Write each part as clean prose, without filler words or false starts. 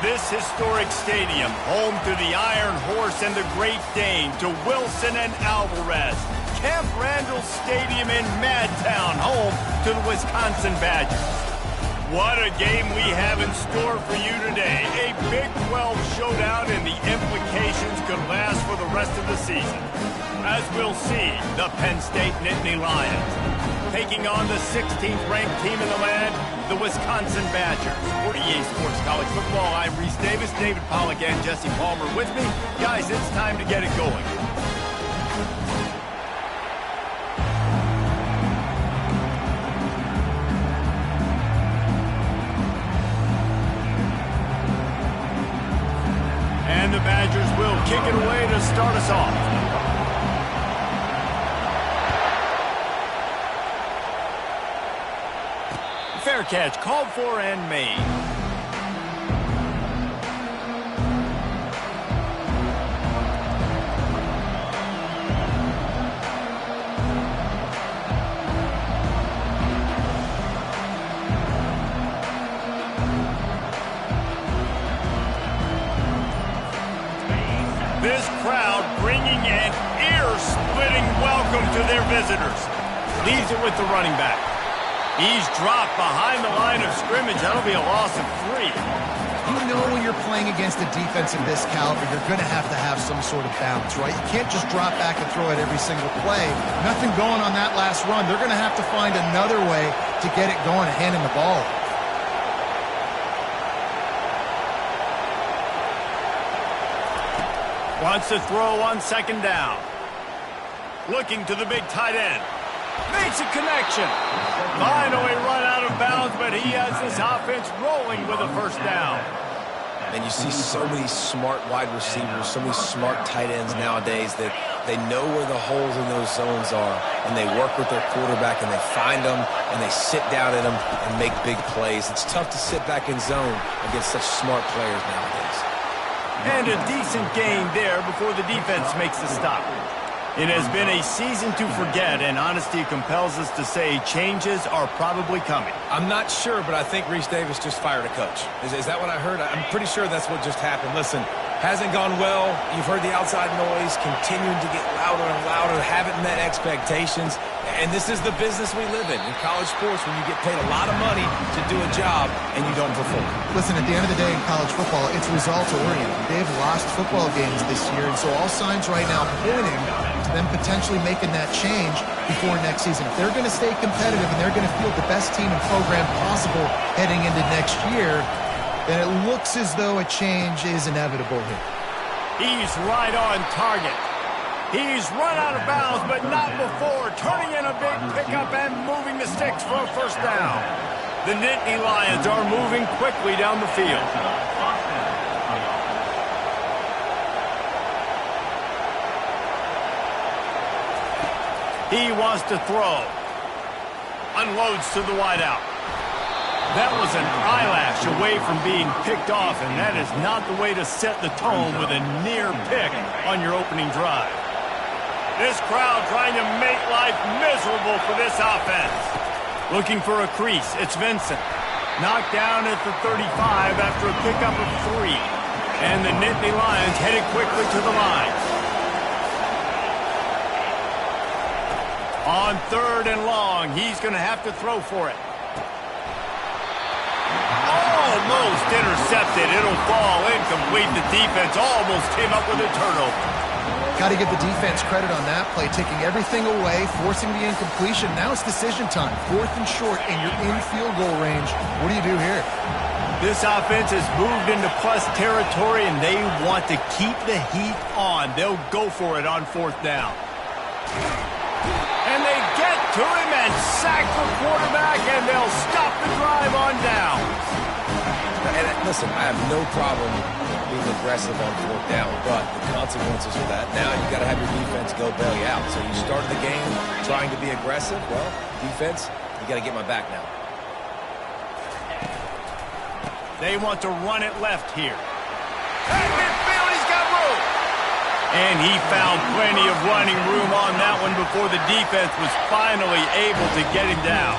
this historic stadium, home to the Iron Horse and the Great Dane, to Wilson and Alvarez. Camp Randall Stadium in Madtown, home to the Wisconsin Badgers. What a game we have in store for you today. A Big 12 showdown, and the implications could last for the rest of the season. As we'll see, the Penn State Nittany Lions taking on the 16th ranked team in the land, the Wisconsin Badgers. For EA Sports College Football, I'm Reese Davis, David Pollack and Jesse Palmer with me. Guys, it's time to get it going. And the Badgers will kick it away to start us off. Fair catch, called for and made. This crowd bringing an ear-splitting welcome to their visitors. Leaves it with the running back. He's dropped behind the line of scrimmage. That'll be a loss of 3. You know when you're playing against a defense of this caliber, you're going to have some sort of balance, right? You can't just drop back and throw it every single play. Nothing going on that last run. They're going to have to find another way to get it going and handing the ball. Wants to throw on second down. Looking to the big tight end. Makes a connection. Finally run out of bounds, but he has this offense rolling with a first down. And you see so many smart wide receivers, so many smart tight ends nowadays that they know where the holes in those zones are, and they work with their quarterback, and they find them, and they sit down in them and make big plays. It's tough to sit back in zone against such smart players nowadays. And a decent gain there before the defense makes the stop. It has been a season to forget, and honesty compels us to say changes are probably coming. I'm not sure, but I think Reese Davis just fired a coach. Is that what I heard? I'm pretty sure that's what just happened. Listen, hasn't gone well. You've heard the outside noise continuing to get louder and louder, haven't met expectations. And this is the business we live in college sports, when you get paid a lot of money to do a job and you don't perform. Listen, at the end of the day in college football, it's results-oriented. They've lost football games this year, and so all signs right now pointing to them potentially making that change before next season. If they're going to stay competitive and they're going to field the best team and program possible heading into next year, then it looks as though a change is inevitable here. He's right on target. He's run out of bounds, but not before. Turning in a big pickup and moving the sticks for a first down. The Nittany Lions are moving quickly down the field. He wants to throw. Unloads to the wideout. That was an eyelash away from being picked off, and that is not the way to set the tone with a near pick on your opening drive. This crowd trying to make life miserable for this offense. Looking for a crease. It's Vincent. Knocked down at the 35 after a pickup of 3. And the Nittany Lions headed quickly to the line. On 3rd and long, he's going to have to throw for it. Almost intercepted. It'll fall incomplete. The defense almost came up with a turnover. Got to give the defense credit on that play, taking everything away, forcing the incompletion. Now it's decision time. 4th and short, and you're in field goal range. What do you do here? This offense has moved into plus territory, and they want to keep the heat on. They'll go for it on 4th down. And they get to him and sack the quarterback, and they'll stop the drive on down. And listen, I have no problem being aggressive on 4th down, but the consequences of that, now you've got to have your defense go bail you out. So you started the game trying to be aggressive. Well, defense, you got to get my back now. They want to run it left here. And midfield, he's got room. And he found plenty of running room on that one before the defense was finally able to get him down.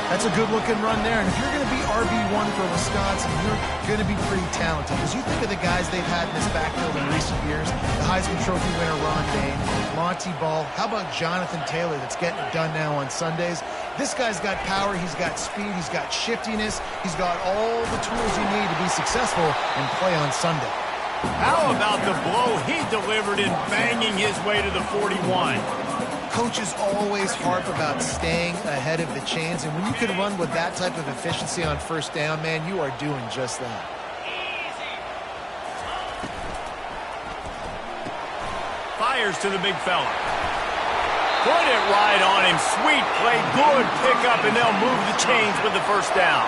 That's a good-looking run there. And if you're going to be RB1 for Wisconsin, you're going to be pretty talented. Because you think of the guys they've had in this backfield in recent years, the Heisman Trophy winner Ron Dayne, Monty Ball. How about Jonathan Taylor that's getting it done now on Sundays? This guy's got power, he's got speed, he's got shiftiness, he's got all the tools you need to be successful and play on Sunday. How about the blow he delivered in banging his way to the 41? Coaches always harp about staying ahead of the chains, and when you can run with that type of efficiency on first down, man, you are doing just that. Fires to the big fella. Put it right on him. Sweet play, good pickup, and they'll move the chains with the first down.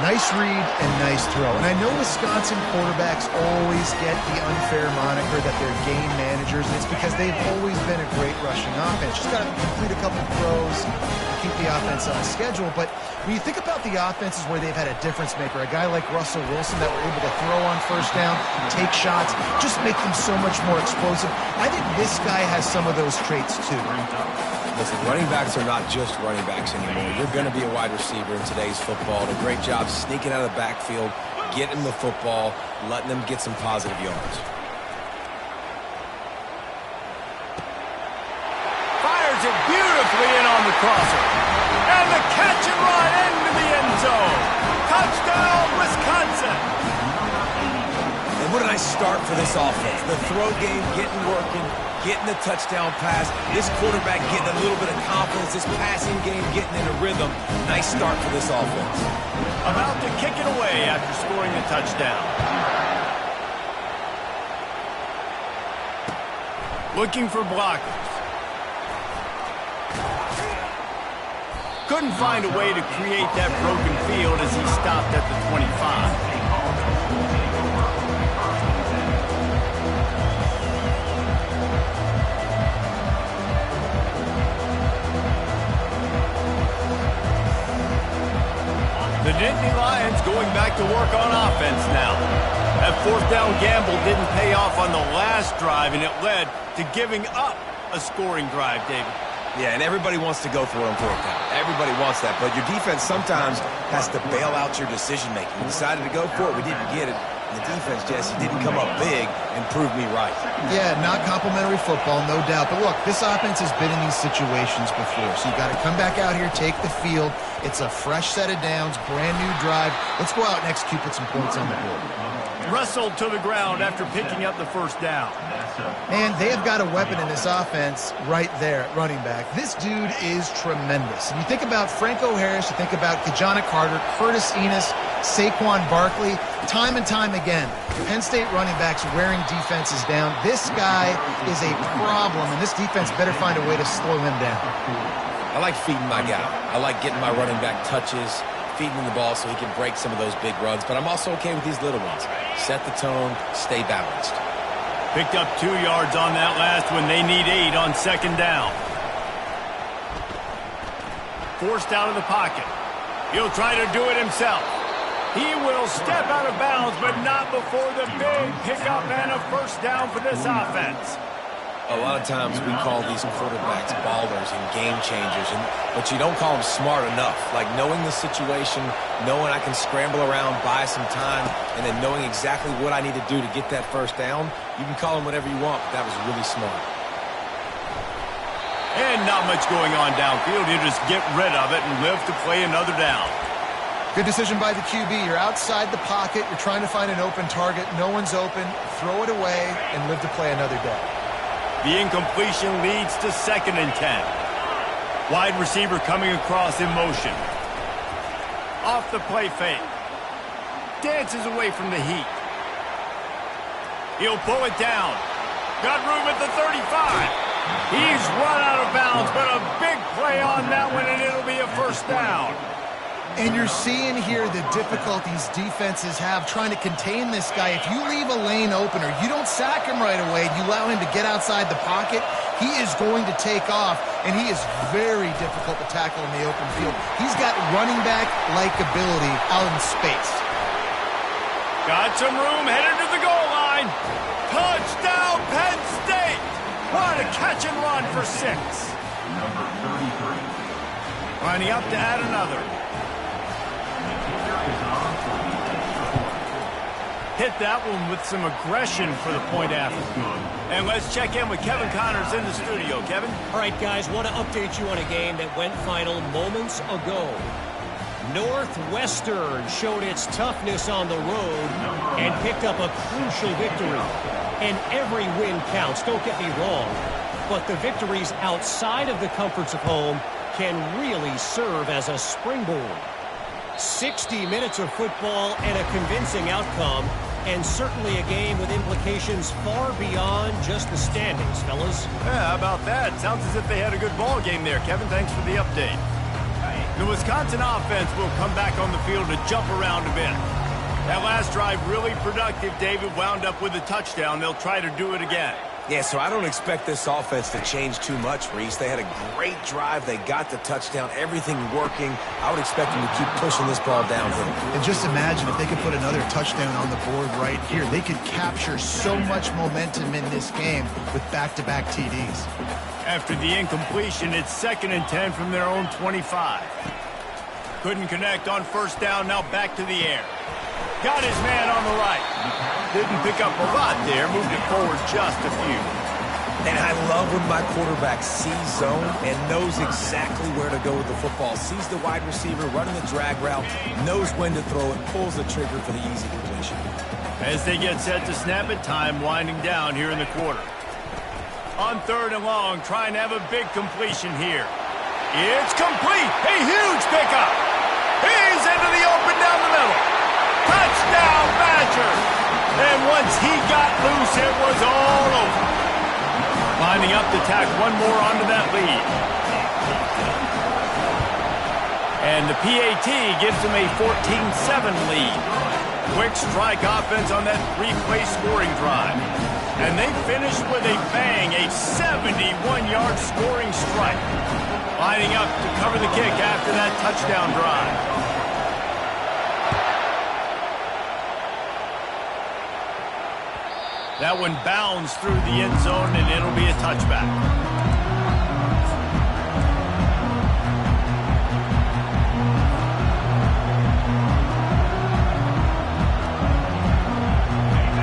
Nice read and nice throw. And I know Wisconsin quarterbacks always get the unfair moniker that they're game managers, and it's because they've always been a great rushing offense. Just got to complete a couple throws to keep the offense on schedule. But when you think about the offenses where they've had a difference maker, a guy like Russell Wilson that were able to throw on first down, take shots, just make them so much more explosive, I think this guy has some of those traits too. Listen, running backs are not just running backs anymore. You're going to be a wide receiver in today's football. A great job sneaking out of the backfield, getting the football, letting them get some positive yards. Fires it beautifully in on the crosser. And the catch and run into the end zone. Touchdown, Wisconsin. And what a nice start for this offense. The throw game getting working, getting the touchdown pass. This quarterback getting a little bit of confidence. This passing game getting in a rhythm. Nice start for this offense. About to kick it away after scoring the touchdown. Looking for blockers. Couldn't find a way to create that broken field as he stopped at the 25. The Nittany Lions going back to work on offense now. That fourth down gamble didn't pay off on the last drive, and it led to giving up a scoring drive, David. Yeah, and everybody wants to go for it on fourth down. Everybody wants that, but your defense sometimes has to bail out your decision-making. We decided to go for it. We didn't get it. And the defense, Jesse, didn't come up big and prove me right. Yeah, not complimentary football, no doubt. But look, this offense has been in these situations before, so you got to come back out here, take the field. It's a fresh set of downs, brand new drive. Let's go out and execute, put some points on the board. Wrestled to the ground after picking up the first down. Man, they have got a weapon in this offense right there at running back. This dude is tremendous. And you think about Franco Harris, you think about Kajana Carter, Curtis Enis, Saquon Barkley, time and time again, Penn State running backs wearing defenses down. This guy is a problem, and this defense better find a way to slow him down. I like feeding my guy. I like getting my running back touches, feeding him the ball so he can break some of those big runs, but I'm also okay with these little ones. Set the tone, stay balanced. Picked up 2 yards on that last one. They need 8 on second down. Forced out of the pocket. He'll try to do it himself. He will step out of bounds, but not before the big pickup and a first down for this offense. A lot of times we call these quarterbacks ballers and game changers, but you don't call them smart enough. Like knowing the situation, knowing I can scramble around, buy some time, and then knowing exactly what I need to do to get that first down. You can call them whatever you want, but that was really smart. And not much going on downfield. You just get rid of it and live to play another down. Good decision by the QB. You're outside the pocket. You're trying to find an open target. No one's open. Throw it away and live to play another day. The incompletion leads to 2nd and 10. Wide receiver coming across in motion. Off the play fake. Dances away from the heat. He'll pull it down. Got room at the 35. He's run out of bounds, but a big play on that one, and it'll be a first down. And you're seeing here the difficulties defenses have trying to contain this guy. If you leave a lane open or you don't sack him right away, you allow him to get outside the pocket, he is going to take off, and he is very difficult to tackle in the open field. He's got running back-like ability out in space. Got some room, headed to the goal line. Touchdown, Penn State! What a catch and run for 6. Lining up to add another. Hit that one with some aggression for the point after. And let's check in with Kevin Connors in the studio. Kevin? All right, guys, want to update you on a game that went final moments ago. Northwestern showed its toughness on the road and picked up a crucial victory. And every win counts, don't get me wrong. But the victories outside of the comforts of home can really serve as a springboard. 60 minutes of football and a convincing outcome, and certainly a game with implications far beyond just the standings, fellas. Yeah, how about that? Sounds as if they had a good ball game there. Kevin, thanks for the update. The Wisconsin offense will come back on the field to jump around a bit. That last drive really productive. David wound up with a touchdown. They'll try to do it again. Yeah, so I don't expect this offense to change too much, Reese. They had a great drive. They got the touchdown. Everything working. I would expect them to keep pushing this ball downhill. And just imagine if they could put another touchdown on the board right here. They could capture so much momentum in this game with back-to-back TDs. After the incompletion, it's 2nd and 10 from their own 25. Couldn't connect on first down. Now back to the air. Got his man on the right. Didn't pick up a lot there. Moved it forward just a few. And I love when my quarterback sees zone and knows exactly where to go with the football. Sees the wide receiver running the drag route, knows when to throw it, pulls the trigger for the easy completion. As they get set to snap it, time winding down here in the quarter. On 3rd and long, trying to have a big completion here. It's complete. A huge pickup. He's into the open down the middle. Touchdown, Badger. And once he got loose, it was all over. Lining up to tack one more onto that lead. And the PAT gives them a 14-7 lead. Quick strike offense on that 3-play scoring drive. And they finished with a bang, a 71-yard scoring strike. Lining up to cover the kick after that touchdown drive. That one bounds through the end zone, and it'll be a touchback.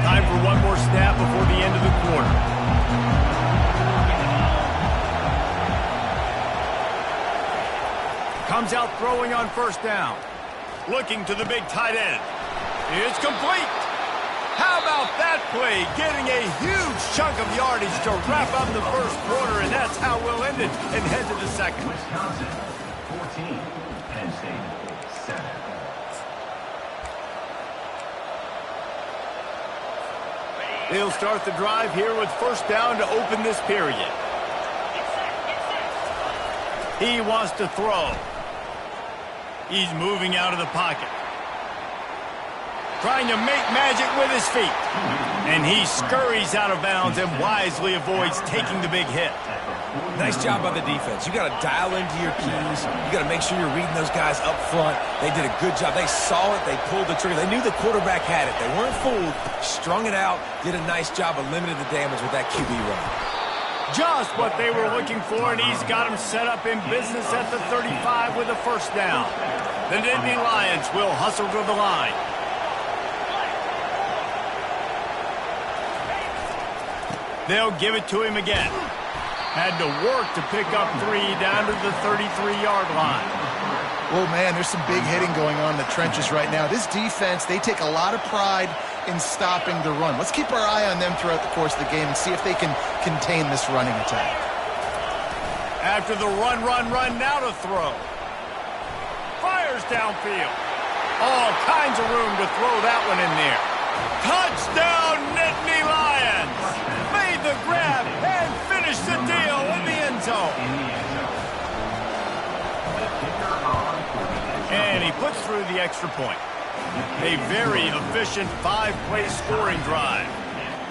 Time for one more snap before the end of the quarter. Comes out throwing on first down. Looking to the big tight end. It's complete. How about that play? Getting a huge chunk of yardage to wrap up the first quarter, and that's how we'll end it and head to the second. Wisconsin, 14. Penn State, 7. They'll start the drive here with first down to open this period. He wants to throw. He's moving out of the pocket. Trying to make magic with his feet. And he scurries out of bounds and wisely avoids taking the big hit. Nice job by the defense. You got to dial into your keys. You got to make sure you're reading those guys up front. They did a good job. They saw it. They pulled the trigger. They knew the quarterback had it. They weren't fooled. Strung it out. Did a nice job of limiting the damage with that QB run. Just what they were looking for, and he's got him set up in business at the 35 with a first down. The Nittany Lions will hustle to the line. They'll give it to him again. Had to work to pick up 3 down to the 33-yard line. Oh, man, there's some big hitting going on in the trenches right now. This defense, they take a lot of pride in stopping the run. Let's keep our eye on them throughout the course of the game and see if they can contain this running attack. After the run, now to throw. Fires downfield. All kinds of room to throw that one in there. Touchdown, Nittany Lions! Made the grab and finished the deal in the end zone. And he puts through the extra point. A very efficient 5-play scoring drive.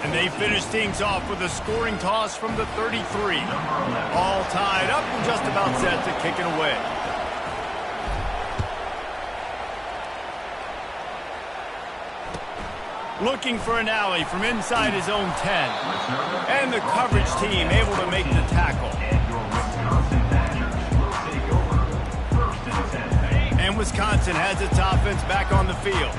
And they finish things off with a scoring toss from the 33. All tied up and just about set to kick it away. Looking for an alley from inside his own 10. And the coverage team able to make the tackle. And Wisconsin has its offense back on the field.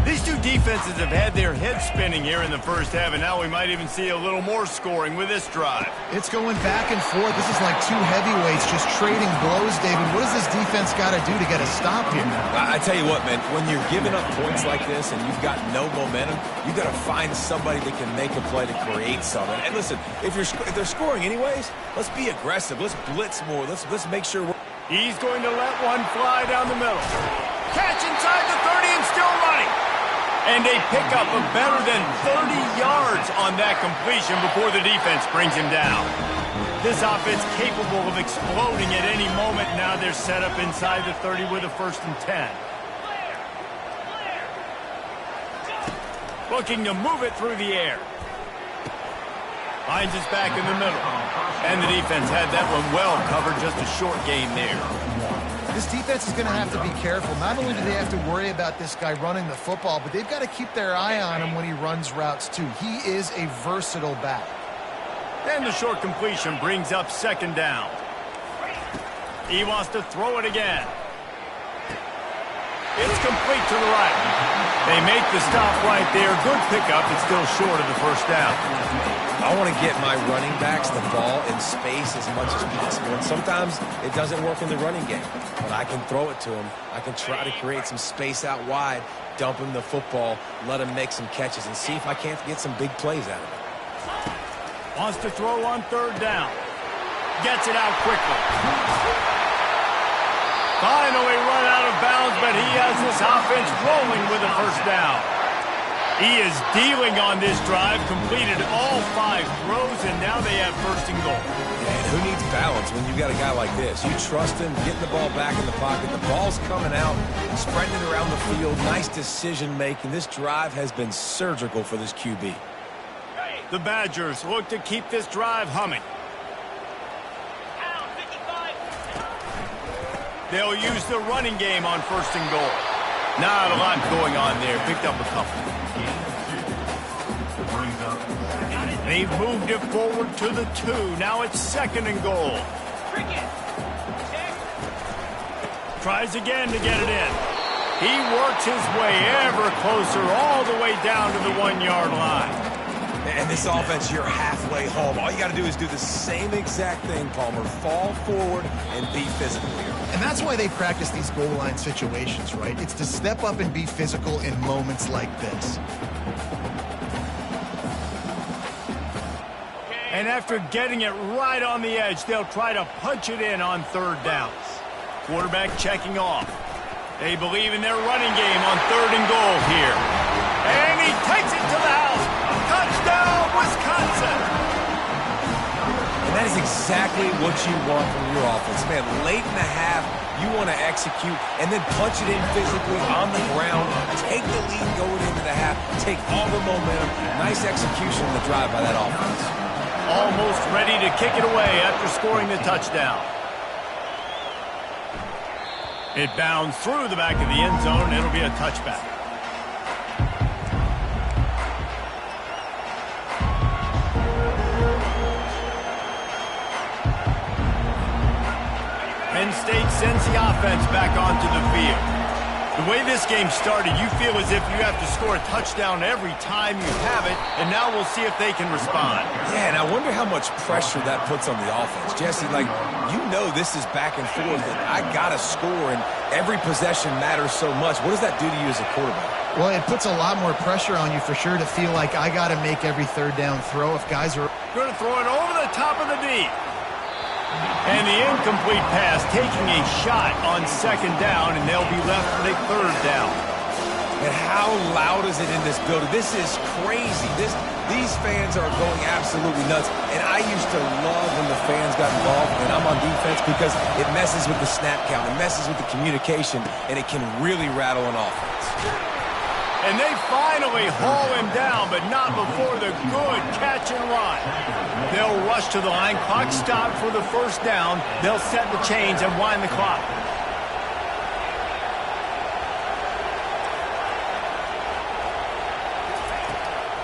These two defenses have had their heads spinning here in the first half, and now we might even see a little more scoring with this drive. It's going back and forth. This is like two heavyweights just trading blows, David. What does this defense got to do to get a stop here? I tell you what, man, when you're giving up points like this and you've got no momentum, you got to find somebody that can make a play to create something. And listen, if they're scoring anyways, let's be aggressive. Let's blitz more. Let's make sure we're... He's going to let one fly down the middle. Catch inside the 30 and still running. And they pick up a better than 30 yards on that completion before the defense brings him down. This offense capable of exploding at any moment. Now they're set up inside the 30 with a 1st and 10. Looking to move it through the air. Finds his back in the middle. And the defense had that one well covered. Just a short gain there. This defense is going to have to be careful. Not only do they have to worry about this guy running the football, but they've got to keep their eye on him when he runs routes too. He is a versatile back. And the short completion brings up 2nd down. He wants to throw it again. It's complete to the right. They make the stop right there. Good pickup. It's still short of the 1st down. I want to get my running backs the ball in space as much as possible. And sometimes it doesn't work in the running game. But I can throw it to him. I can try to create some space out wide, dump him the football, let him make some catches, and see if I can't get some big plays out of it. Wants to throw on 3rd down. Gets it out quickly. Finally run out of bounds, but he has this offense rolling with a 1st down. He is dealing on this drive, completed all 5 throws, and now they have 1st and goal. And who needs balance when you got a guy like this? You trust him, getting the ball back in the pocket, the ball's coming out, spreading it around the field, nice decision-making. This drive has been surgical for this QB. The Badgers look to keep this drive humming. They'll use the running game on 1st and goal. Not a lot going on there. Picked up a couple. They've moved it forward to the 2. Now it's 2nd and goal. Tries again to get it in. He works his way ever closer all the way down to the 1-yard line. And this offense, you're halfway home. All you got to do is do the same exact thing, Palmer. Fall forward and be physical here. And that's why they practice these goal line situations, right? It's to step up and be physical in moments like this. And after getting it right on the edge, they'll try to punch it in on 3rd down. Quarterback checking off. They believe in their running game on 3rd and goal here. And he takes it to the house. Touchdown, Wisconsin! And that is exactly what you want from your offense. Man, late in the half, you want to execute and then punch it in physically on the ground, take the lead going into the half, take all the momentum. Nice execution on the drive by that offense. Almost ready to kick it away after scoring the touchdown. It bounds through the back of the end zone, and it'll be a touchback. Penn State sends the offense back onto the field. The way this game started, you feel as if you have to score a touchdown every time you have it, and now we'll see if they can respond. Yeah, and I wonder how much pressure that puts on the offense. Jesse, like, you know this is back and forth, and I got to score, and every possession matters so much. What does that do to you as a quarterback? Well, it puts a lot more pressure on you for sure to feel like I got to make every 3rd down throw if guys are... Going to throw it over the top of the D. And the incomplete pass taking a shot on 2nd down, and they'll be left with a 3rd down. And how loud is it in this building? This is crazy. These fans are going absolutely nuts. And I used to love when the fans got involved, and I'm on defense, because it messes with the snap count, it messes with the communication, and it can really rattle an offense. And they finally haul him down, but not before the good catch and run. They'll rush to the line. Clock stopped for the 1st down. They'll set the chains and wind the clock.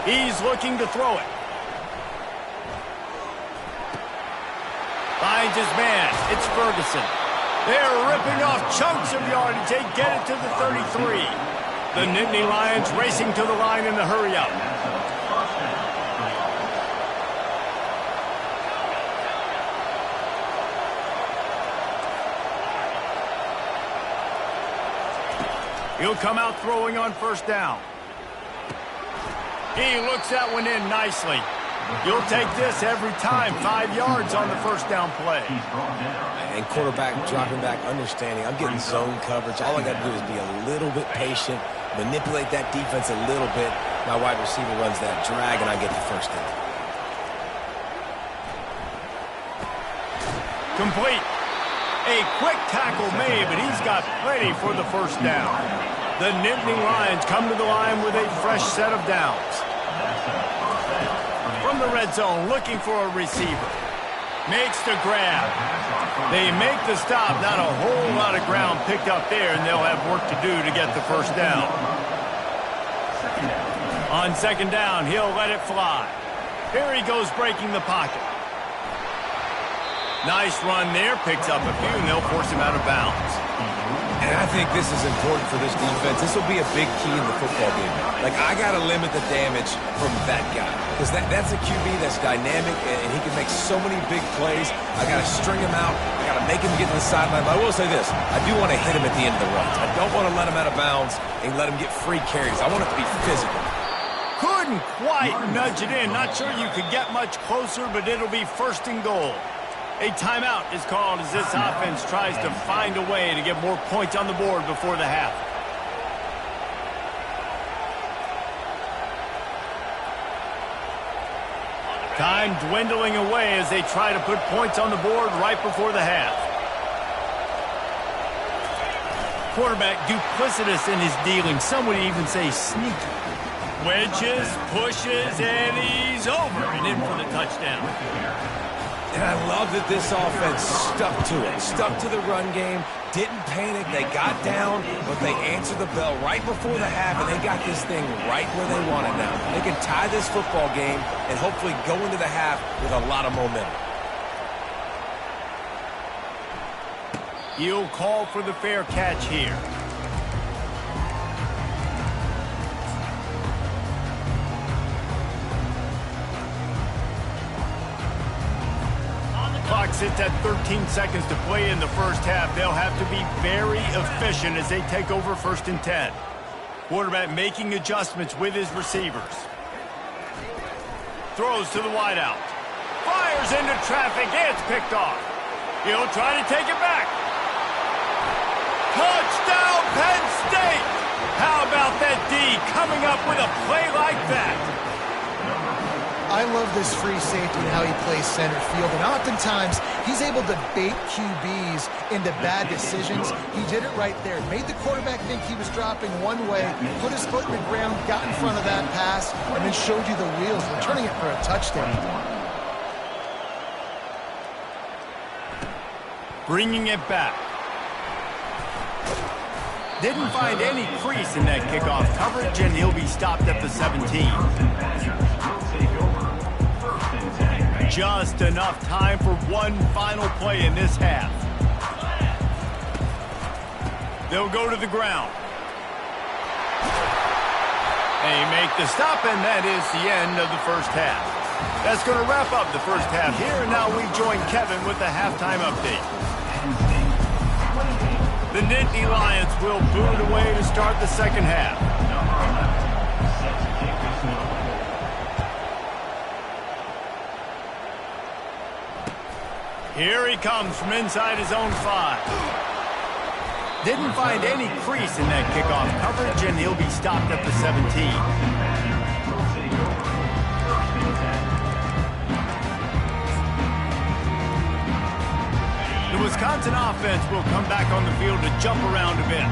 He's looking to throw it. Finds his man. It's Ferguson. They're ripping off chunks of yardage. They get it to the 33. The Nittany Lions racing to the line in the hurry-up. He'll come out throwing on first down. He looks that one in nicely. You'll take this every time. 5 yards on the first down play. And quarterback dropping back, understanding I'm getting zone coverage. All I got to do is be a little bit patient, manipulate that defense a little bit. My wide receiver runs that drag, and I get the first down. Complete. A quick tackle made, but he's got plenty for the first down. The Nittany Lions come to the line with a fresh set of downs. From the red zone, looking for a receiver. Makes the grab. They make the stop. Not a whole lot of ground picked up there, and they'll have work to do to get the first down. On second down, he'll let it fly. Here he goes breaking the pocket. Nice run there. Picks up a few, and they'll force him out of bounds. And I think this is important for this defense. This will be a big key in the football game. Like, I got to limit the damage from that guy. Because that's a QB that's dynamic, and he can make so many big plays. I got to string him out. I got to make him get to the sideline. But I will say this. I do want to hit him at the end of the runs. I don't want to let him out of bounds and let him get free carries. I want it to be physical. Couldn't quite nudge it in. Not sure you could get much closer, but it'll be first and goal. A timeout is called as this offense tries to find a way to get more points on the board before the half. Time dwindling away as they try to put points on the board right before the half. Quarterback duplicitous in his dealing. Some would even say sneaky. Wedges, pushes, and he's over and in for the touchdown. And I love that this offense stuck to it, stuck to the run game, didn't panic. They got down, but they answered the bell right before the half, and they got this thing right where they want it now. They can tie this football game and hopefully go into the half with a lot of momentum. He'll call for the fair catch here. Clock sits at 13 seconds to play in the first half. They'll have to be very efficient as they take over 1st and 10. Quarterback making adjustments with his receivers. Throws to the wideout. Fires into traffic. It's picked off. He'll try to take it back. Touchdown, Penn State! How about that D coming up with a play like that? I love this free safety and how he plays center field, and oftentimes he's able to bait QBs into bad decisions. He did it right there. Made the quarterback think he was dropping one way, put his foot in the ground, got in front of that pass, and then showed you the wheels, returning it for a touchdown. Bringing it back. Didn't find any crease in that kickoff coverage, and he'll be stopped at the 17. Just enough time for one final play in this half. They'll go to the ground. They make the stop, and that is the end of the first half. That's going to wrap up the first half here, and now we join Kevin with the halftime update. The Nittany Lions will boot it away to start the second half. Here he comes from inside his own 5. Didn't find any crease in that kickoff coverage, and he'll be stopped at the 17. The Wisconsin offense will come back on the field to jump around a bit.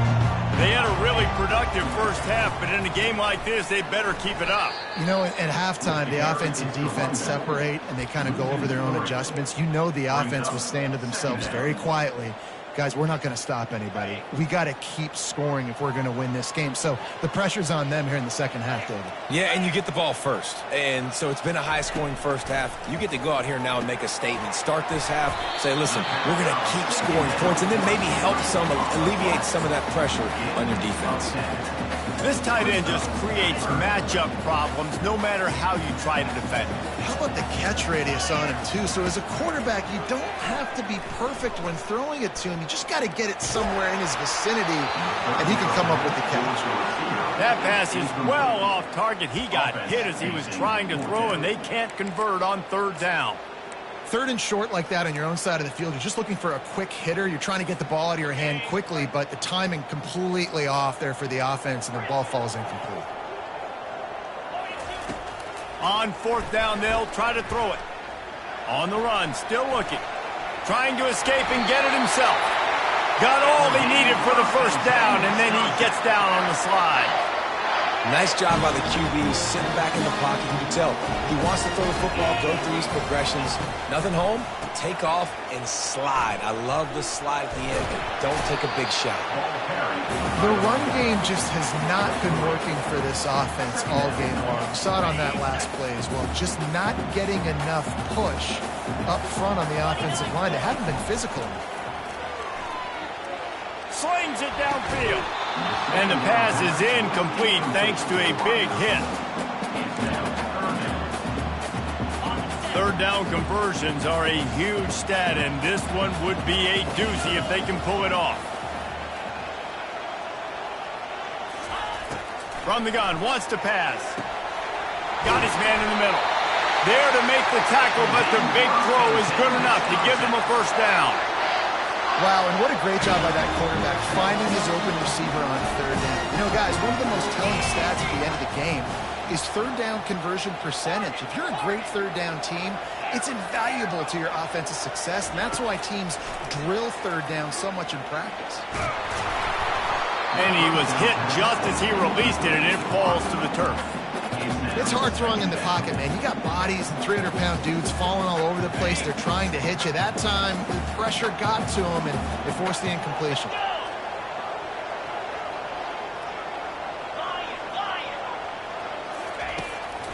They had a really productive first half, but in a game like this, they better keep it up. You know, at halftime, the offense and defense separate, and they kind of go over their own adjustments. You know the offense was saying to themselves very quietly, guys, we're not going to stop anybody. We got to keep scoring if we're going to win this game. So the pressure's on them here in the second half, David. Yeah, and you get the ball first. And so it's been a high-scoring first half. You get to go out here now and make a statement. Start this half, say, listen, we're going to keep scoring points, and then maybe help alleviate some of that pressure on your defense. This tight end just creates matchup problems no matter how you try to defend. How about the catch radius on him, too? So as a quarterback, you don't have to be perfect when throwing it to him. You just got to get it somewhere in his vicinity, and he can come up with the catch. That pass is well off target. He got hit as he was trying to throw, and they can't convert on third down. Third and short like that on your own side of the field, you're just looking for a quick hitter. You're trying to get the ball out of your hand quickly, but the timing completely off there for the offense, and the ball falls incomplete. On fourth down, they'll try to throw it. On the run, still looking. Trying to escape and get it himself. Got all he needed for the first down, and then he gets down on the slide. Nice job by the QB, sitting back in the pocket. You can tell he wants to throw the football, go through these progressions. Nothing home, take off, and slide. I love the slide at the end, but don't take a big shot. The run game just has not been working for this offense all game long. You saw it on that last play as well. Just not getting enough push up front on the offensive line. They haven't been physical enough. Slings it downfield. And the pass is incomplete thanks to a big hit. Third down conversions are a huge stat, and this one would be a doozy if they can pull it off. From the gun, wants to pass. Got his man in the middle. There to make the tackle, but the big throw is good enough to give them a first down. Wow, and what a great job by that quarterback, finding his open receiver on third down. You know, guys, one of the most telling stats at the end of the game is third down conversion percentage. If you're a great third down team, it's invaluable to your offensive success, and that's why teams drill third down so much in practice. And he was hit just as he released it, and it falls to the turf. It's hard throwing in the pocket, man. You got bodies and 300-pound dudes falling all over the place. They're trying to hit you. That time, the pressure got to him, and it forced the incompletion.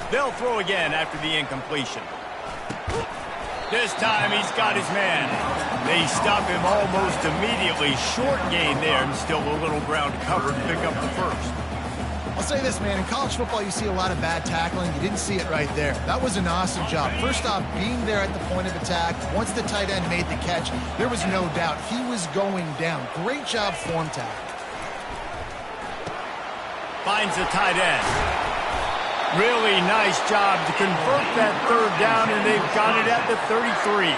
They'll throw again after the incompletion. This time, he's got his man. They stop him almost immediately. Short gain there, and still a little ground to cover to pick up the first. I'll say this, man. In college football, you see a lot of bad tackling. You didn't see it right there. That was an awesome job. First off, being there at the point of attack. Once the tight end made the catch, there was no doubt he was going down. Great job form tackle. Finds the tight end. Really nice job to convert that third down, and they've got it at the 33.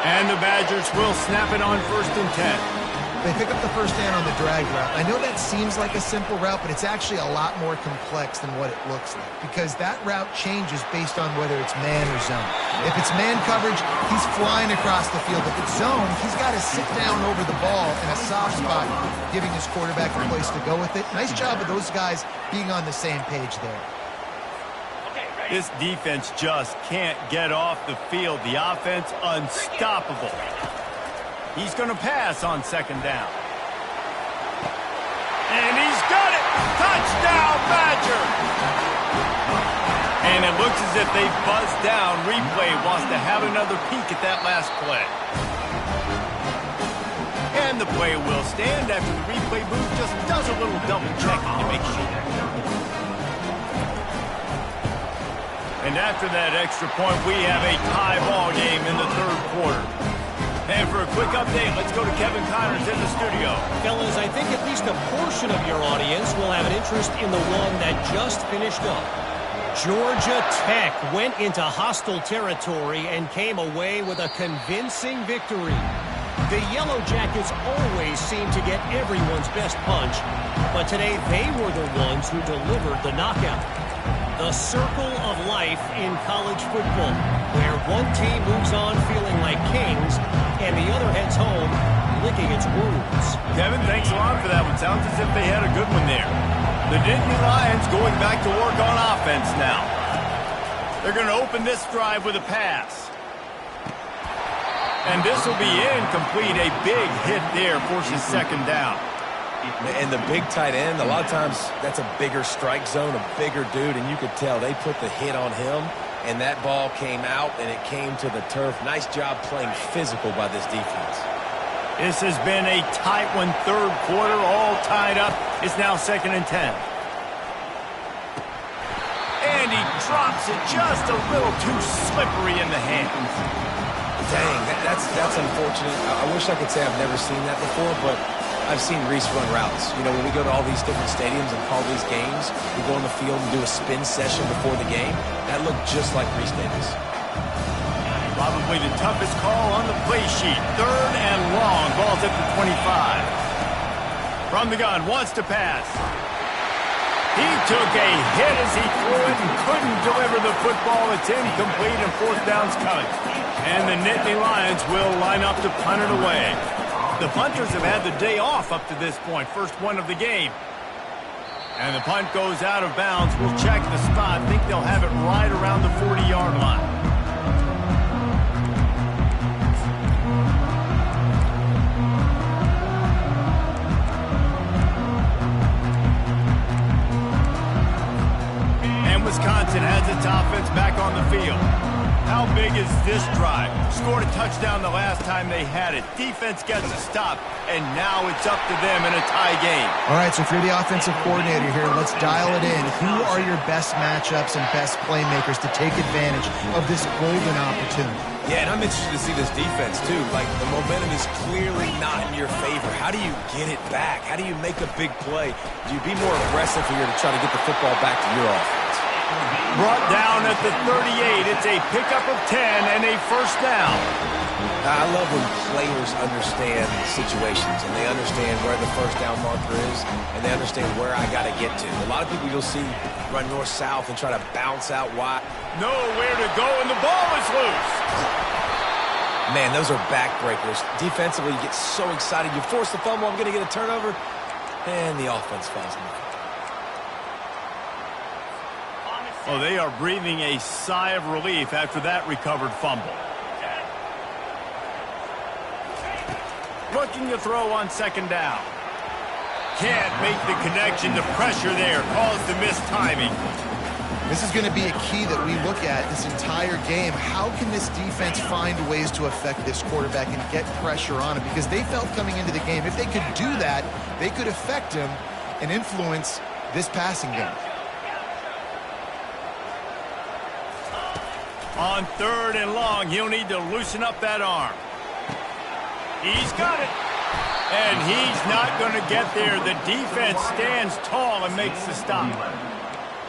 And the Badgers will snap it on 1st and 10. They pick up the first down on the drag route. I know that seems like a simple route, but it's actually a lot more complex than what it looks like, because that route changes based on whether it's man or zone. If it's man coverage, he's flying across the field. If it's zone, he's got to sit down over the ball in a soft spot, giving his quarterback a place to go with it. Nice job of those guys being on the same page there. This defense just can't get off the field. The offense unstoppable. He's going to pass on 2nd down. And he's got it! Touchdown, Badger! And it looks as if they've buzzed down. Replay wants to have another peek at that last play. And the play will stand after the replay booth just does a little double checking to make sure. And after that extra point, we have a tie ball game in the 3rd quarter. And for a quick update, let's go to Kevin Connors in the studio. Fellas, I think at least a portion of your audience will have an interest in the one that just finished up. Georgia Tech went into hostile territory and came away with a convincing victory. The Yellow Jackets always seem to get everyone's best punch, but today they were the ones who delivered the knockout. The circle of life in college football, where one team moves on feeling like kings and the other heads home licking its wounds. Kevin, thanks a lot for that one. Sounds as if they had a good one there. The Nittany Lions going back to work on offense now. They're going to open this drive with a pass. And this will be incomplete. A big hit there forces second down. And the big tight end, a lot of times that's a bigger strike zone, a bigger dude, and you could tell they put the hit on him, and that ball came out, and it came to the turf. Nice job playing physical by this defense. This has been a tight one, third quarter, all tied up. It's now 2nd and 10. And he drops it just a little too slippery in the hands. Dang, that's unfortunate. I wish I could say I've never seen that before, but I've seen Reese run routes. You know, when we go to all these different stadiums and call these games, we go on the field and do a spin session before the game. That looked just like Reese Davis. Probably the toughest call on the play sheet. 3rd and long. Ball's at the 25. From the gun, wants to pass. He took a hit as he threw it and couldn't deliver the football. It's incomplete and 4th down's coming. And the Nittany Lions will line up to punt it away. The punters have had the day off up to this point. First one of the game. And the punt goes out of bounds. We'll check the spot. Think they'll have it right around the 40-yard line. And Wisconsin has its offense back on the field. How big is this drive? Scored a touchdown the last time they had it. Defense gets a stop, and now it's up to them in a tie game. All right, so if you're the offensive coordinator here, let's dial it in. Who are your best matchups and best playmakers to take advantage of this golden opportunity? Yeah, and I'm interested to see this defense, too. Like, the momentum is clearly not in your favor. How do you get it back? How do you make a big play? Do you be more aggressive here to try to get the football back to your offense? Brought down at the 38. It's a pickup of 10 and a first down. I love when players understand situations and they understand where the first down marker is and they understand where I got to get to. A lot of people you'll see run north-south and try to bounce out wide. Nowhere to go, and the ball is loose. Man, those are backbreakers. Defensively, you get so excited. You force the fumble, I'm going to get a turnover, and the offense falls in. Well, they are breathing a sigh of relief after that recovered fumble. Looking to throw on 2nd down. Can't make the connection. The pressure there caused the missed timing. This is going to be a key that we look at this entire game. How can this defense find ways to affect this quarterback and get pressure on him? Because they felt coming into the game, if they could do that, they could affect him and influence this passing game. On 3rd and long, he'll need to loosen up that arm. He's got it. And he's not going to get there. The defense stands tall and makes the stop.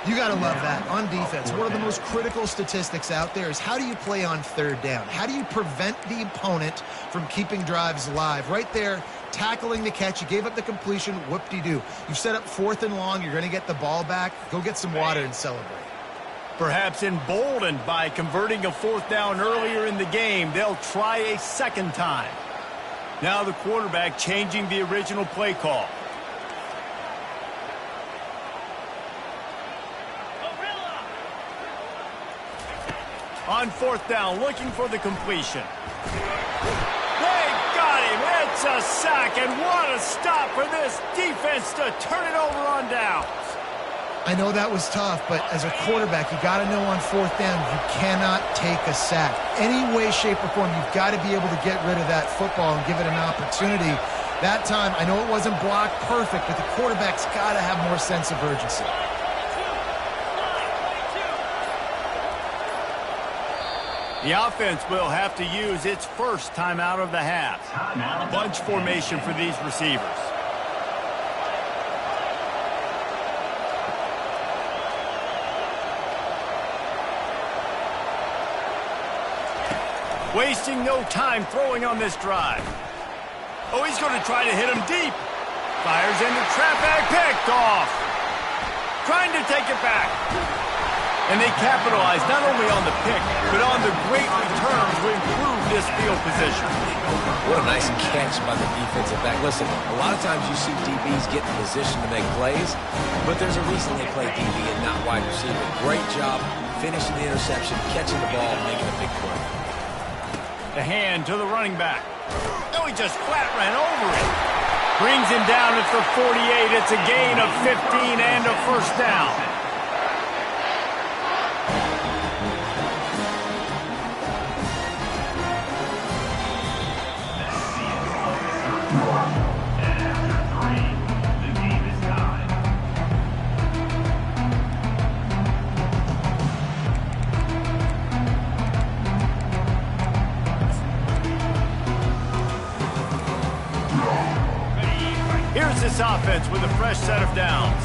You got to love that. On defense, one of the most critical statistics out there is how do you play on 3rd down? How do you prevent the opponent from keeping drives alive? Right there, tackling the catch. You gave up the completion. Whoop-de-doo. You've set up 4th and long. You're going to get the ball back. Go get some water and celebrate. Perhaps emboldened by converting a 4th down earlier in the game, they'll try a 2nd time. Now the quarterback changing the original play call. On 4th down, looking for the completion. They got him. It's a sack, and what a stop for this defense to turn it over on downs. I know that was tough, but as a quarterback, you got to know on 4th down, you cannot take a sack. Any way, shape, or form, you've got to be able to get rid of that football and give it an opportunity. That time, I know it wasn't blocked perfect, but the quarterback's got to have more sense of urgency. The offense will have to use its first timeout of the half. Bunch formation for these receivers. Wasting no time throwing on this drive. Oh, he's going to try to hit him deep. Fires into trap bag, picked off. Trying to take it back. And they capitalize not only on the pick, but on the great return to improve this field position. What a nice catch by the defensive back. Listen, a lot of times you see DBs get in position to make plays, but there's a reason they play DB and not wide receiver. Great job finishing the interception, catching the ball, and making a big play. The hand to the running back. No, he just flat ran over it. Brings him down at the 48. It's a gain of 15 and a first down. Here's this offense with a fresh set of downs.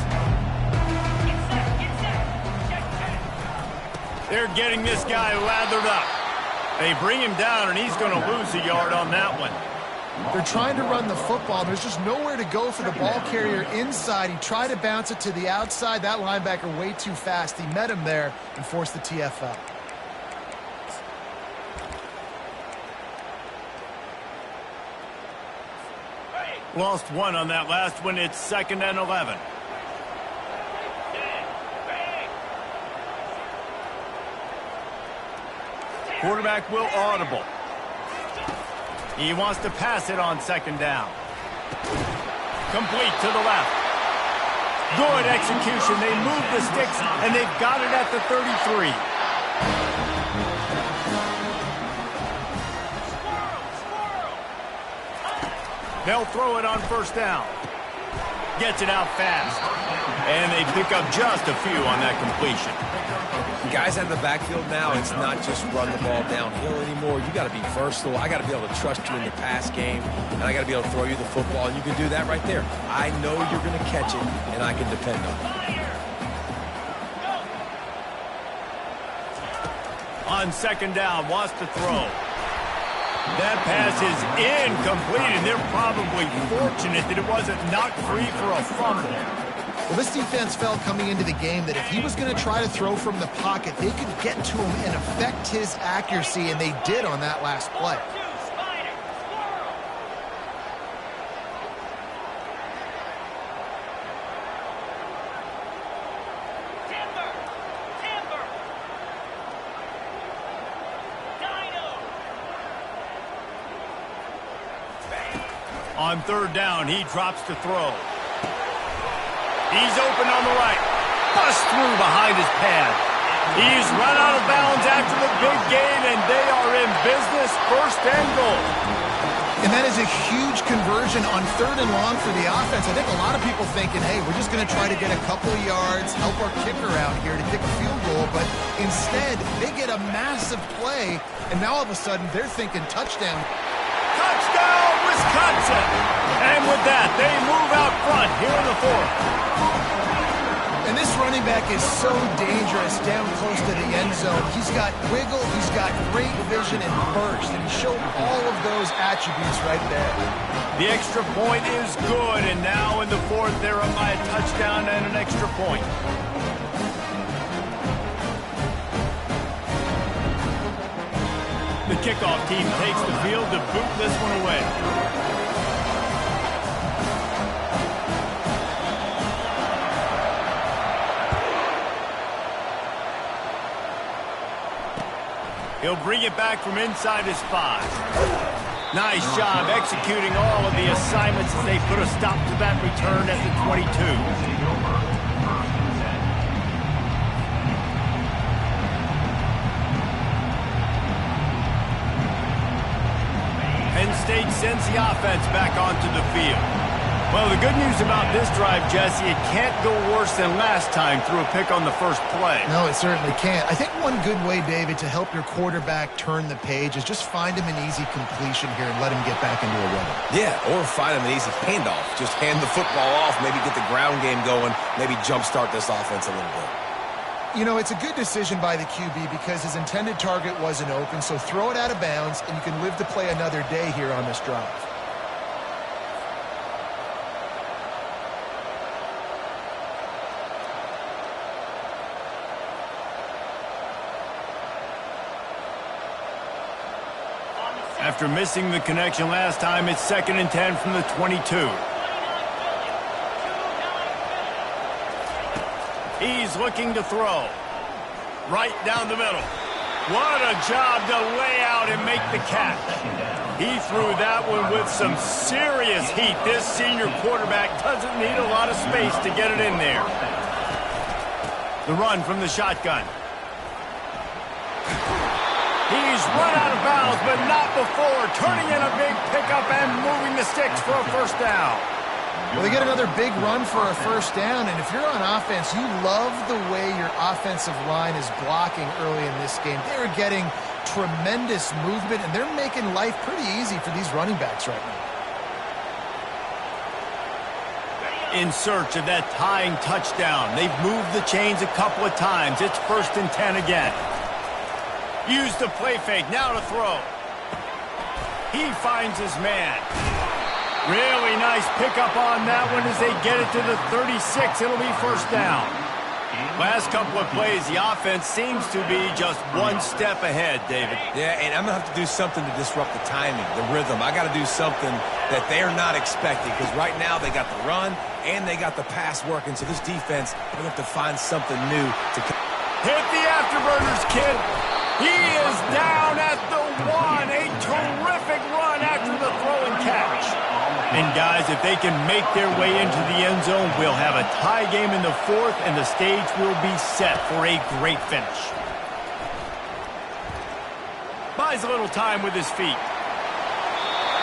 They're getting this guy lathered up. They bring him down, and he's going to lose a yard on that one. They're trying to run the football. There's just nowhere to go for the ball carrier inside. He tried to bounce it to the outside. That linebacker way too fast. He met him there and forced the TFL. Lost one on that last one. It's 2nd and 11. Quarterback will audible. He wants to pass it on 2nd down. Complete to the left. Good execution. They move the sticks, and they've got it at the 33. They'll throw it on 1st down. Gets it out fast. And they pick up just a few on that completion. Guys out of the backfield now, it's not just run the ball downhill anymore. You got to be versatile. I got to be able to trust you in the pass game, and I got to be able to throw you the football, and you can do that right there. I know you're going to catch it, and I can depend on it. On 2nd down, wants to throw. That pass is incomplete, and they're probably fortunate that it wasn't knocked free for a fumble. Well, this defense felt coming into the game that if he was going to try to throw from the pocket, they could get to him and affect his accuracy, and they did on that last play. On 3rd down, he drops to throw. He's open on the right. Bust through behind his pad. He's run out of bounds after the big gain, and they are in business. 1st and goal. And that is a huge conversion on 3rd and long for the offense. I think a lot of people thinking, hey, we're just going to try to get a couple of yards, help our kicker out here to kick a field goal. But instead, they get a massive play, and now all of a sudden they're thinking touchdown. Touchdown, Wisconsin! And with that, they move out front here in the 4th. And this running back is so dangerous down close to the end zone. He's got wiggle, he's got great vision and burst, and he showed all of those attributes right there. The extra point is good, and now in the 4th, they're up by a touchdown and an extra point. The kickoff team takes the field to boot this one away. He'll bring it back from inside his 5. Nice job executing all of the assignments as they put a stop to that return at the 22. Penn State sends the offense back onto the field. Well, the good news about this drive, Jesse, it can't go worse than last time through a pick on the first play. No, it certainly can't. I think one good way, David, to help your quarterback turn the page is just find him an easy completion here and let him get back into a rhythm. Yeah, or find him an easy handoff. Just hand the football off, maybe get the ground game going, maybe jumpstart this offense a little bit. You know, it's a good decision by the QB because his intended target wasn't open, so throw it out of bounds, and you can live to play another day here on this drive. After missing the connection last time, it's 2nd and 10 from the 22. He's looking to throw. Right down the middle. What a job to lay out and make the catch. He threw that one with some serious heat. This senior quarterback doesn't need a lot of space to get it in there. The run from the shotgun. He's run out of bounds, but not before turning in a big pickup and moving the sticks for a first down. Well, they get another big run for a first down, and if you're on offense, you love the way your offensive line is blocking early in this game. They're getting tremendous movement, and they're making life pretty easy for these running backs right now. In search of that tying touchdown. They've moved the chains a couple of times. It's 1st and 10 again. Use the play fake, now to throw. He finds his man. Really nice pickup on that one as they get it to the 36. It'll be first down. Last couple of plays, the offense seems to be just one step ahead, David. Yeah, and I'm going to have to do something to disrupt the timing, the rhythm. I got to do something that they're not expecting because right now they got the run and they got the pass working. So this defense, they're going to have to find something new to hit the afterburners, kid. He is down at the 1. A terrific run after the throw and catch. And guys, if they can make their way into the end zone, we'll have a tie game in the 4th, and the stage will be set for a great finish. Buys a little time with his feet.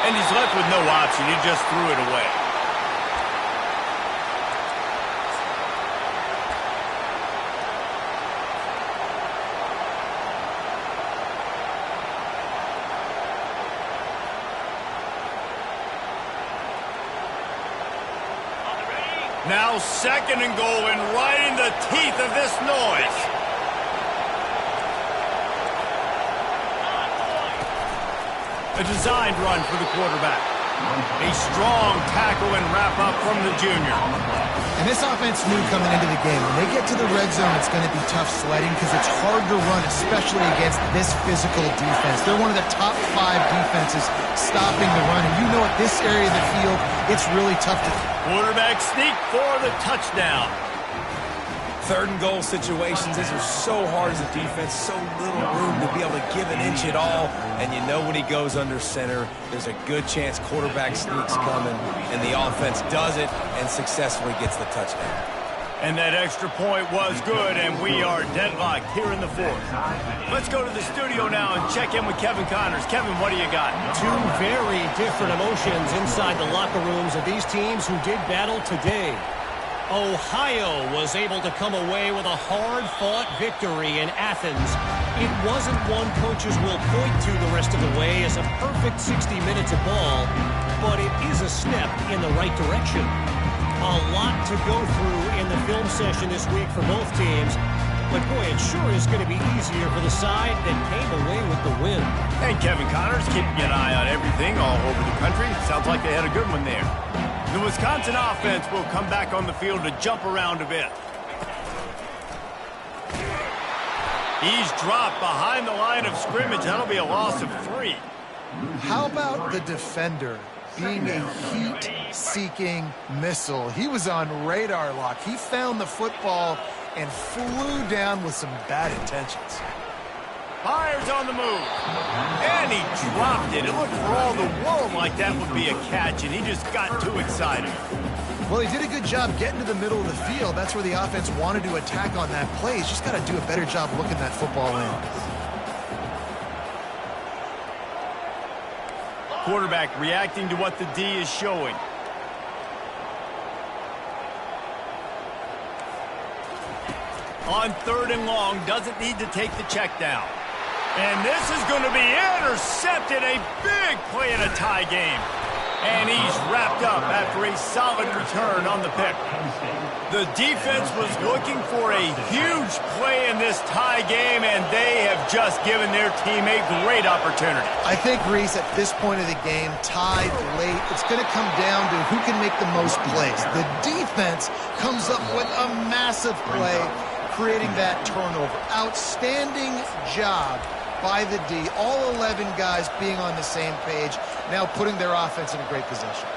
And he's left with no option. He just threw it away. Now 2nd and goal, and right in the teeth of this noise. A designed run for the quarterback. A strong tackle and wrap-up from the junior. And this offense knew coming into the game, when they get to the red zone, it's going to be tough sledding because it's hard to run, especially against this physical defense. They're one of the top 5 defenses stopping the run, and you know at this area of the field, it's really tough to... Quarterback sneak for the touchdown. 3rd and goal situations, these are so hard as a defense, so little room to be able to give an inch at all. And you know when he goes under center, there's a good chance quarterback sneak's coming, and the offense does it and successfully gets the touchdown. And that extra point was good, and we are deadlocked here in the 4th. Let's go to the studio now and check in with Kevin Connors. Kevin, what do you got? Two very different emotions inside the locker rooms of these teams who did battle today. Ohio was able to come away with a hard-fought victory in Athens. It wasn't one coaches will point to the rest of the way as a perfect 60 minutes of ball, but it is a step in the right direction. A lot to go through in the film session this week for both teams, but boy, it sure is going to be easier for the side that came away with the win. And Kevin Connors keeping an eye on everything all over the country. Sounds like they had a good one there. The Wisconsin offense will come back on the field to jump around a bit. He's dropped behind the line of scrimmage. That'll be a loss of 3. How about the defender being a heat-seeking missile? He was on radar lock. He found the football and flew down with some bad intentions. Myers on the move. And he dropped it. It looked for all the world like that would be a catch, and he just got too excited. Well, he did a good job getting to the middle of the field. That's where the offense wanted to attack on that play. He's just got to do a better job looking that football in. Quarterback reacting to what the D is showing. On 3rd and long, doesn't need to take the check down. And this is going to be intercepted. A big play in a tie game. And he's wrapped up after a solid return on the pick. The defense was looking for a huge play in this tie game, and they have just given their team a great opportunity. I think, Reese, at this point of the game, tied late, it's going to come down to who can make the most plays. The defense comes up with a massive play, creating that turnover. Outstanding job by the D. All 11 guys being on the same page, now putting their offense in a great position.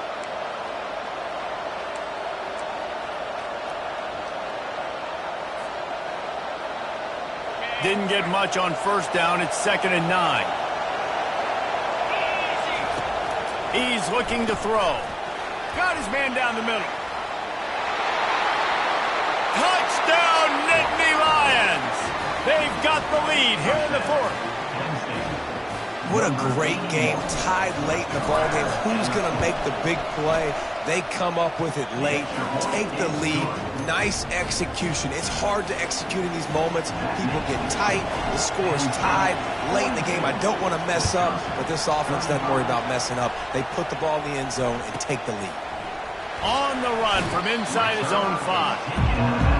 Didn't get much on first down. It's 2nd and 9. He's looking to throw. Got his man down the middle. Touchdown, Nittany Lions! They've got the lead here in the 4th. What a great game, tied late in the ball game. Who's going to make the big play? They come up with it late, take the lead. Nice execution. It's hard to execute in these moments. People get tight. The score is tied late in the game. I don't want to mess up, but this offense doesn't worry about messing up. They put the ball in the end zone and take the lead. On the run from inside his own 5.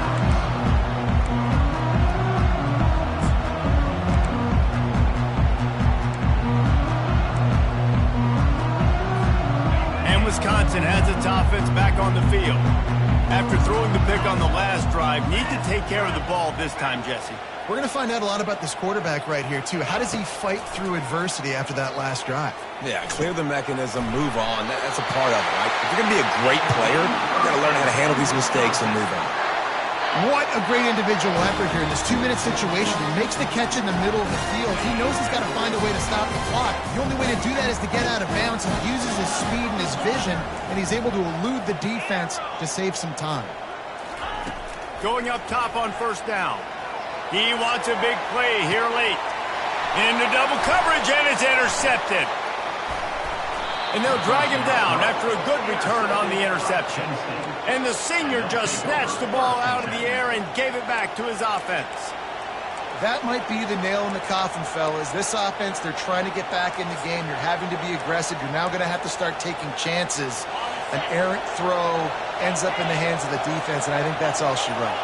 Wisconsin has its offense back on the field. After throwing the pick on the last drive, need to take care of the ball this time, Jesse. We're going to find out a lot about this quarterback right here, too. How does he fight through adversity after that last drive? Yeah, clear the mechanism, move on. That's a part of it, right? If you're going to be a great player, you've got to learn how to handle these mistakes and move on. What a great individual effort here in this 2-minute situation. He makes the catch in the middle of the field. He knows he's got to find a way to stop the clock. The only way to do that is to get out of bounds. He uses his speed and his vision, and he's able to elude the defense to save some time. Going up top on first down. He wants a big play here late. Into double coverage, and it's intercepted. And they'll drag him down after a good return on the interception. And the senior just snatched the ball out of the air and gave it back to his offense. That might be the nail in the coffin, fellas. This offense, they're trying to get back in the game. You're having to be aggressive. You're now going to have to start taking chances. An errant throw ends up in the hands of the defense, and I think that's all she wrote.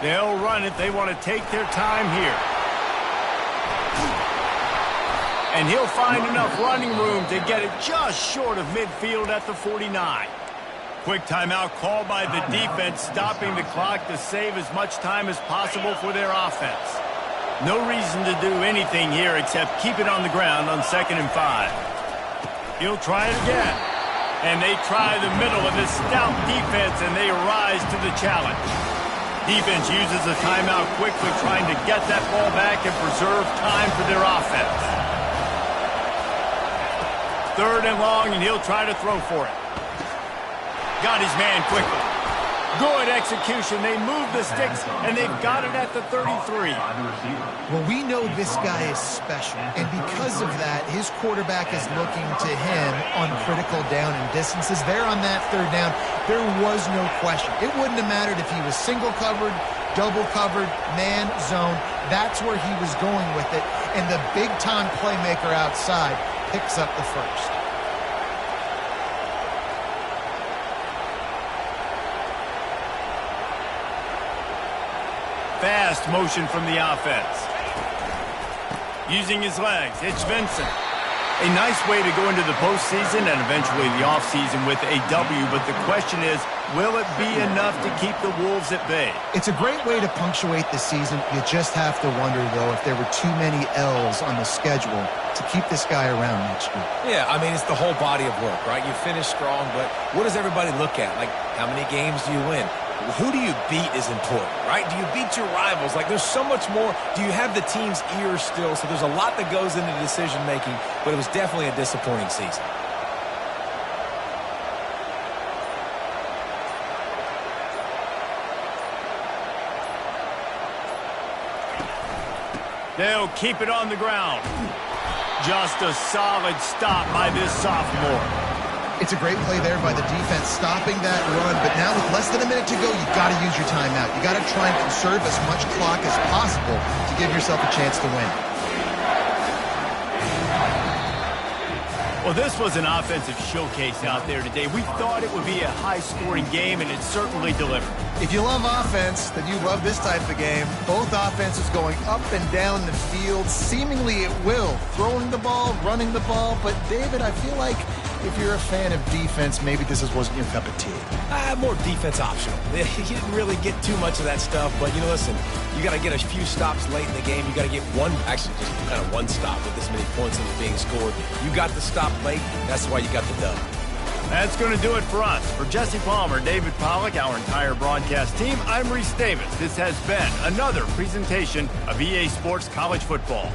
They'll run it. They want to take their time here. And he'll find enough running room to get it just short of midfield at the 49. Quick timeout called by the defense, stopping the clock to save as much time as possible for their offense. No reason to do anything here except keep it on the ground on 2nd and 5. He'll try it again. And they try the middle of this stout defense, and they rise to the challenge. Defense uses a timeout quickly, trying to get that ball back and preserve time for their offense. 3rd and long, and he'll try to throw for it. Got his man quickly. Good execution. They move the sticks, and they've got it at the 33. Well, we know this guy is special, and because of that, his quarterback is looking to him on critical down and distances. There on that 3rd down, there was no question. It wouldn't have mattered if he was single covered, double covered, man, zone. That's where he was going with it, and the big-time playmaker outside picks up the first. Fast motion from the offense. Using his legs, it's Vincent. A nice way to go into the postseason and eventually the offseason with a W, but the question is, will it be enough to keep the Wolves at bay? It's a great way to punctuate the season. You just have to wonder, though, if there were too many L's on the schedule to keep this guy around next year. Yeah, I mean, it's the whole body of work, right? You finish strong, but what does everybody look at? Like, how many games do you win? Who do you beat is important, right? Do you beat your rivals? Like, there's so much more. Do you have the team's ears still? So there's a lot that goes into decision-making, but it was definitely a disappointing season. They'll keep it on the ground. Just a solid stop by this sophomore. It's a great play there by the defense, stopping that run. But now with less than a minute to go, you've got to use your timeout. You've got to try and conserve as much clock as possible to give yourself a chance to win. Well, this was an offensive showcase out there today. We thought it would be a high-scoring game, and it certainly delivered. If you love offense, then you love this type of game. Both offenses going up and down the field, seemingly at will. Throwing the ball, running the ball. But, David, I feel like if you're a fan of defense, maybe this wasn't your cup of tea. More defense optional. You didn't really get too much of that stuff, but, you know, listen, you got to get a few stops late in the game. You got to get one, actually just kind of one stop with this many points that was being scored. You got the stop late. That's why you got the dub. That's going to do it for us. For Jesse Palmer, David Pollack, our entire broadcast team, I'm Reese Davis. This has been another presentation of EA Sports College Football.